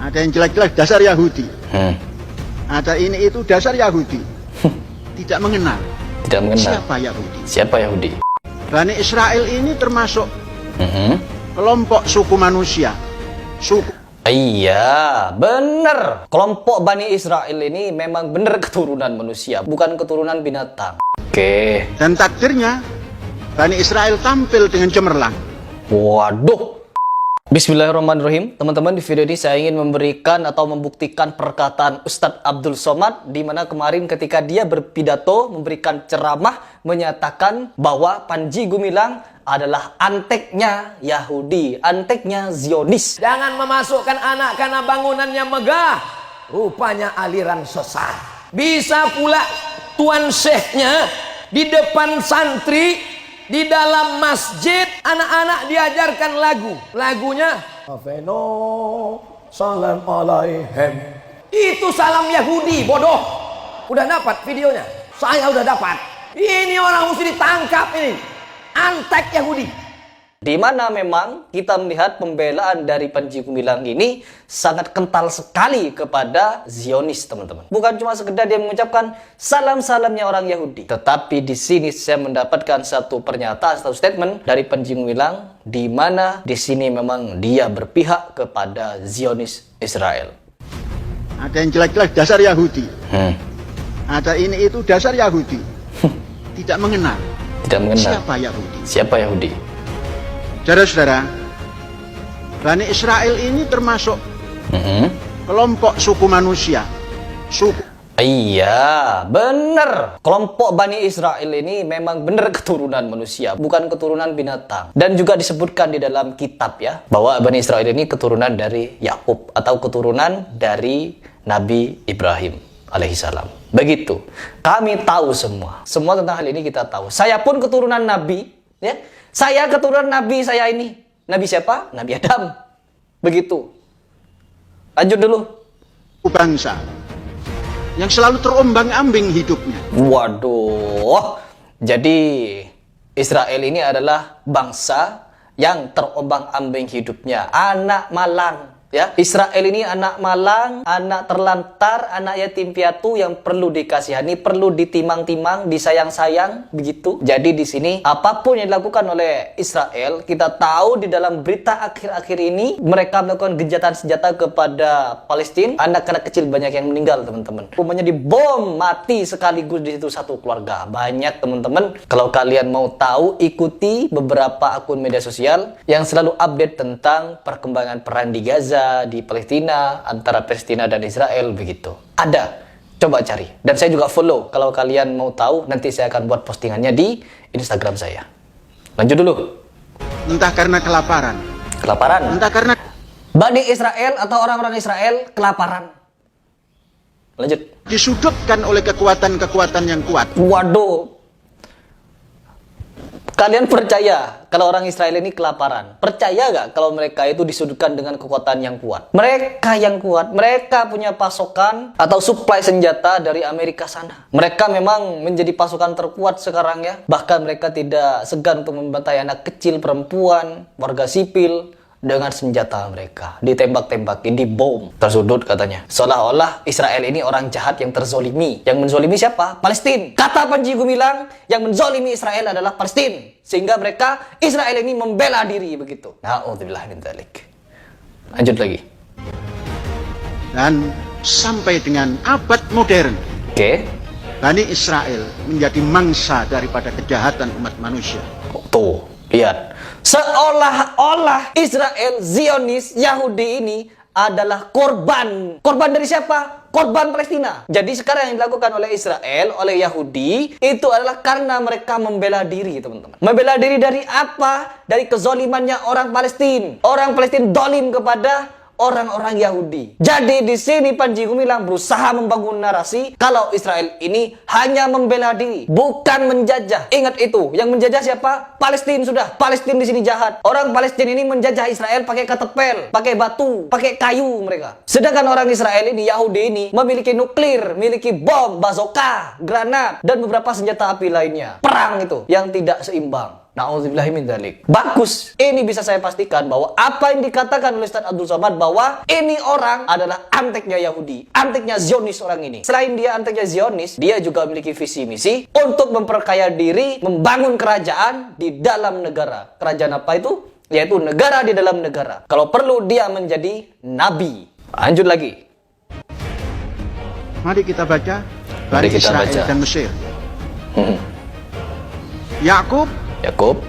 Ada yang jelek-jelek dasar Yahudi. Ada ini itu dasar Yahudi. Tidak mengenal. Tidak mengenal. Siapa Yahudi? Siapa Yahudi? Bani Israel ini termasuk kelompok suku manusia. Suku. Iya, bener. Kelompok Bani Israel ini memang bener keturunan manusia, bukan keturunan binatang. Oke. Dan takdirnya Bani Israel tampil dengan cemerlang. Waduh. Bismillahirrahmanirrahim. Teman-teman, di video ini saya ingin memberikan atau membuktikan perkataan Ustadz Abdul Somad, di mana kemarin ketika dia berpidato memberikan ceramah menyatakan bahwa Panji Gumilang adalah anteknya Yahudi, anteknya Zionis. Jangan memasukkan anak karena bangunannya megah, rupanya aliran sesat. Bisa pula tuan syekhnya di depan santri, di dalam masjid, anak-anak diajarkan lagu. Lagunya Aveno salam alaihim. Itu salam Yahudi, bodoh. Udah dapat videonya? Saya udah dapat. Ini orang mesti ditangkap ini. Antek Yahudi. Di mana memang kita melihat pembelaan dari Panji Gumilang ini sangat kental sekali kepada Zionis, teman-teman. Bukan cuma sekedar dia mengucapkan salam-salamnya orang Yahudi. Tetapi di sini saya mendapatkan satu pernyataan, satu statement dari Panji Gumilang, di mana di sini memang dia berpihak kepada Zionis Israel. Ada yang jelek-jelek dasar Yahudi. Ada ini itu dasar Yahudi. Tidak mengenal. Tidak mengenal. Siapa Yahudi? Siapa Yahudi? Saudara-saudara, Bani Israel ini termasuk kelompok suku manusia. Suku. Iya, bener. Kelompok Bani Israel ini memang bener keturunan manusia, bukan keturunan binatang. Dan juga disebutkan di dalam kitab ya, bahwa Bani Israel ini keturunan dari Yakub atau keturunan dari Nabi Ibrahim alaihissalam. Begitu. Kami tahu semua. Semua tentang hal ini kita tahu. Saya pun keturunan Nabi, ya. Saya keturunan Nabi saya ini. Nabi siapa? Nabi Adam. Begitu. Lanjut dulu. Bangsa yang selalu terombang-ambing hidupnya. Waduh. Jadi Israel ini adalah bangsa yang terombang-ambing hidupnya. Anak malang. Ya, Israel ini anak malang, anak terlantar, anak yatim piatu yang perlu dikasihani, perlu ditimang-timang, disayang-sayang, begitu. Jadi di sini apapun yang dilakukan oleh Israel, kita tahu di dalam berita akhir-akhir ini mereka melakukan gencatan senjata kepada Palestina. Anak-anak kecil banyak yang meninggal, teman-teman. Rumahnya dibom, mati sekaligus di situ satu keluarga. Banyak, teman-teman. Kalau kalian mau tahu, ikuti beberapa akun media sosial yang selalu update tentang perkembangan perang di Gaza, di Palestina, antara Palestina dan Israel, begitu. Ada, coba cari. Dan saya juga follow. Kalau kalian mau tahu, nanti saya akan buat postingannya di Instagram saya. Lanjut dulu. Entah karena kelaparan. Kelaparan. Entah karena Bani Israel atau orang-orang Israel kelaparan. Lanjut. disudutkan oleh kekuatan-kekuatan yang kuat. Waduh. Kalian percaya kalau orang Israel ini kelaparan? Percaya gak kalau mereka itu disudutkan dengan kekuatan yang kuat? Mereka yang kuat, mereka punya pasokan atau suplai senjata dari Amerika sana. Mereka memang menjadi pasukan terkuat sekarang ya. Bahkan mereka tidak segan untuk membantai anak kecil, perempuan, warga sipil dengan senjata mereka. Ditembak-tembakin, dibom, tersudut katanya. Seolah-olah Israel ini orang jahat yang terzolimi. Yang menzolimi siapa? Palestina. Kata Panji Gumilang, yang menzolimi Israel adalah Palestina. Sehingga mereka, Israel ini membela diri begitu. Na'udzubillah min dzalik. Lanjut lagi. Dan sampai dengan abad modern, Bani Israel menjadi mangsa daripada kejahatan umat manusia. Tuh, lihat. Seolah-olah Israel, Zionis, Yahudi ini adalah korban. Korban dari siapa? Korban Palestina. Jadi sekarang yang dilakukan oleh Israel, oleh Yahudi, itu adalah karena mereka membela diri, teman-teman. Membela diri dari apa? Dari kezolimannya orang Palestina. Orang Palestina dolim kepada orang-orang Yahudi. Jadi di sini Panji Gumilang berusaha membangun narasi kalau Israel ini hanya membela diri, bukan menjajah. Ingat itu, yang menjajah siapa? Palestina sudah. Palestina di sini jahat. Orang Palestina ini menjajah Israel pakai ketepel, pakai batu, pakai kayu mereka. Sedangkan orang Israel ini, Yahudi ini memiliki nuklir, memiliki bom, bazooka, granat, dan beberapa senjata api lainnya. Perang itu yang tidak seimbang. Na'udzubillahi min dzalik. Bagus. Ini bisa saya pastikan bahwa apa yang dikatakan oleh Ustaz Abdul Somad bahwa ini orang adalah anteknya Yahudi, anteknya Zionis orang ini. Selain dia anteknya Zionis, dia juga memiliki visi misi untuk memperkaya diri, membangun kerajaan di dalam negara. Kerajaan apa itu? Yaitu negara di dalam negara. Kalau perlu dia menjadi nabi. Lanjut lagi. Mari kita baca Mari Bani kita Israel baca. dan Mesir. Yakub Yakub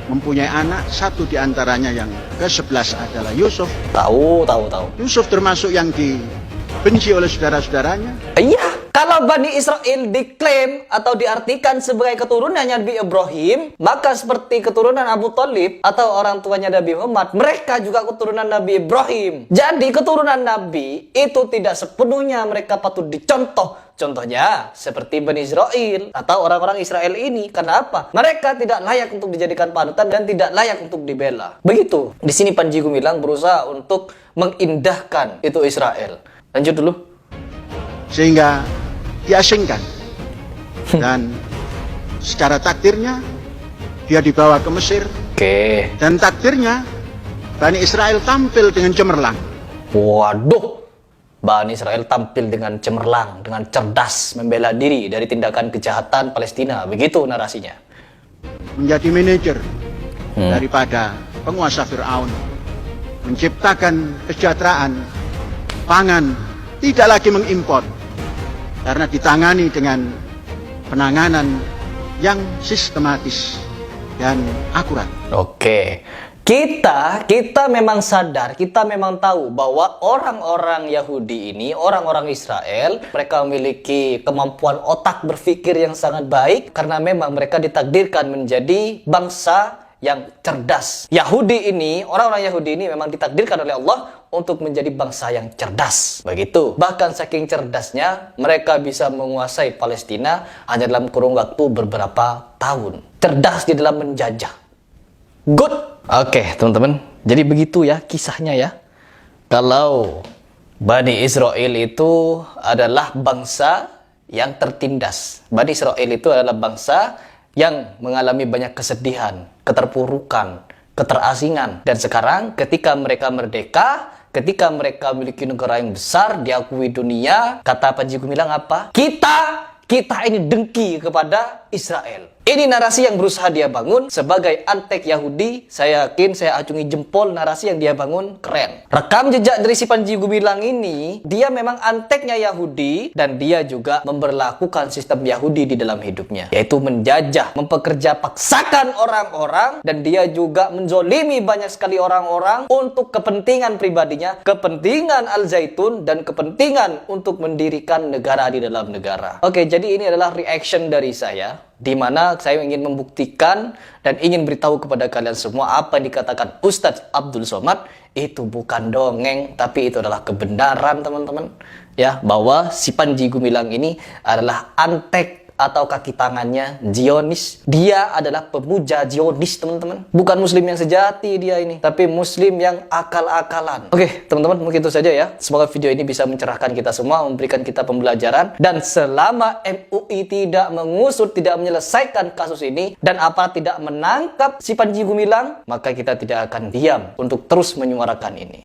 mempunyai anak, satu di antaranya yang ke-11 adalah Yusuf. tahu. Yusuf termasuk yang dibenci oleh saudara-saudaranya. Iya, kalau Bani Israel diklaim atau diartikan sebagai keturunannya Nabi Ibrahim, maka seperti keturunan Abu Thalib atau orang tuanya Nabi Muhammad, mereka juga keturunan Nabi Ibrahim. Jadi keturunan Nabi itu tidak sepenuhnya mereka patut dicontoh. Contohnya seperti Bani Israel atau orang-orang Israel ini. Karena apa? Mereka tidak layak untuk dijadikan panutan dan tidak layak untuk dibela. Begitu. Di sini Panji Gumilang berusaha untuk mengindahkan itu Israel. Lanjut dulu. Sehingga diasingkan. Dan secara takdirnya dia dibawa ke Mesir. Oke. Dan takdirnya Bani Israel tampil dengan cemerlang. Waduh. Bani Israel tampil dengan cemerlang, dengan cerdas membela diri dari tindakan kejahatan Palestina. Begitu narasinya. Menjadi manajer daripada penguasa Fir'aun. Menciptakan kesejahteraan pangan, tidak lagi mengimpor. Karena ditangani dengan penanganan yang sistematis dan akurat. Oke. Kita memang sadar, kita memang tahu bahwa orang-orang Yahudi ini, orang-orang Israel, mereka memiliki kemampuan otak berpikir yang sangat baik karena memang mereka ditakdirkan menjadi bangsa yang cerdas. Yahudi ini, orang-orang Yahudi ini memang ditakdirkan oleh Allah untuk menjadi bangsa yang cerdas. Begitu. Bahkan saking cerdasnya, mereka bisa menguasai Palestina hanya dalam kurun waktu beberapa tahun. Cerdas di dalam menjajah. Good. Oke, teman-teman. Jadi begitu ya kisahnya ya. Kalau Bani Israel itu adalah bangsa yang tertindas. Bani Israel itu adalah bangsa yang mengalami banyak kesedihan, keterpurukan, keterasingan. Dan sekarang ketika mereka merdeka, ketika mereka memiliki negara yang besar, diakui dunia, kata Panji Gumilang apa? Kita ini dengki kepada Israel. Ini narasi yang berusaha dia bangun sebagai antek Yahudi. Saya yakin, saya acungi jempol narasi yang dia bangun keren. Rekam jejak dari si Panji Gumilang ini, dia memang anteknya Yahudi dan dia juga memberlakukan sistem Yahudi di dalam hidupnya, yaitu menjajah, mempekerja paksakan orang-orang, dan dia juga menzolimi banyak sekali orang-orang untuk kepentingan pribadinya, kepentingan Al-Zaitun, dan kepentingan untuk mendirikan negara di dalam negara. Oke, jadi ini adalah reaction dari saya, di mana saya ingin membuktikan dan ingin beritahu kepada kalian semua apa yang dikatakan Ustadz Abdul Somad itu bukan dongeng, tapi itu adalah kebenaran, teman-teman. Ya, bahwa si Panji Gumilang ini adalah antek atau kaki tangannya Zionis. Dia adalah pemuja Zionis, teman-teman. Bukan muslim yang sejati dia ini, tapi muslim yang akal-akalan. Oke, teman-teman, mungkin itu saja ya. Semoga video ini bisa mencerahkan kita semua, memberikan kita pembelajaran. Dan selama MUI tidak mengusut, tidak menyelesaikan kasus ini, dan aparat tidak menangkap si Panji Gumilang, maka kita tidak akan diam untuk terus menyuarakan ini.